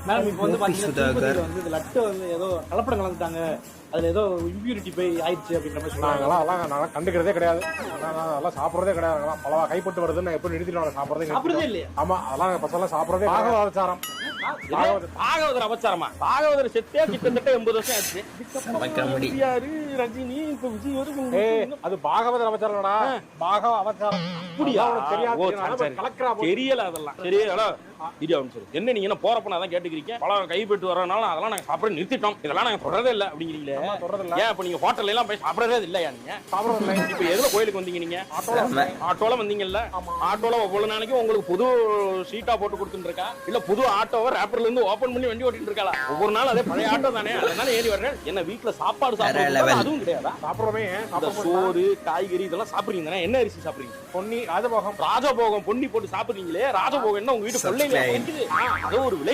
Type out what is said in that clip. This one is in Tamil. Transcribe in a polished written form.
மேடம் இப்போ வந்து பாத்தீங்கன்னா வந்து லட்டு வந்து ஏதோ கலப்படம் கலந்துட்டாங்க, அதுல ஏதோ இம்பியூரிட்டி போய் ஆயிடுச்சு அப்படின்ற மாதிரி சொன்னாங்க. நாங்களாம் கண்டுக்கிறதே கிடையாது. அதெல்லாம் சாப்பிட்றதே கிடையாது. பலவா கைப்பட்டு வருதுன்னு எப்படி நிறுத்திடுவாங்க? சாப்பிடுறதே இல்லையா? ஆமா, அதெல்லாம் பசங்க சாப்பிட்றதே பாகவதாச்சாரம். பாகவதர் அபச்சாரமா? பாகவதர் செத்தே கிட்டத்தட்ட 80 வருஷம் ஆச்சு. ரஜினி இப்ப விஜய் வரும். அது பாகவதர் அவச்சாரம்டா, பாகவ அவச்சாரம். தெரியல அதெல்லாம். தெரியல. என்ன நீங்க என்ன போறப்ப அதான் கேட்டுக்கிறீங்க? பழம் கைப்பட்டு வரனால அதெல்லாம் நாங்க சாப்பிட நிறுத்திட்டோம், இதெல்லாம் நாங்க தொடரதே இல்லை அப்படிங்கிறீங்களே. ஏன் இப்ப நீங்க ஹோட்டல்ல எல்லாம் போய் சாப்பிடறதே இல்லையா? நீங்க சாப்பிடறதில்ல. இப்ப எதுல கோயிலுக்கு வந்தீங்க? நீங்க ஆட்டோல வந்தீங்கல்ல. ஆட்டோல ஒவ்வொரு நாளைக்கும் உங்களுக்கு புது சீட்டா போட்டு கொடுத்துட்டு இருக்கா, இல்ல புது ஆட்டோவை ரேப்பர்ல இருந்து ஓபன் பண்ணி வண்டி ஓட்டிட்டு இருக்காளா? ஒவ்வொரு நாள் அதே பழைய ஆட்டோ தானே, அதனால ஏறி வர்றேன். என்ன வீட்டுல சாப்பாடு சாப்பிடுறது அதுவும் கிடையாதா? சாப்பிடுறோமே, சோறு காய்கறி இதெல்லாம் சாப்பிடுறீங்க தானே? என்ன அரிசி சாப்பிடுறீங்க? பொன்னி ராஜபோகம். ராஜபோகம் பொன்னி போட்டு சாப்பிடுறீங்களே. ராஜபோகம் என்ன உங்க வீட்டு கொள்ளையில அது ஒரு விலை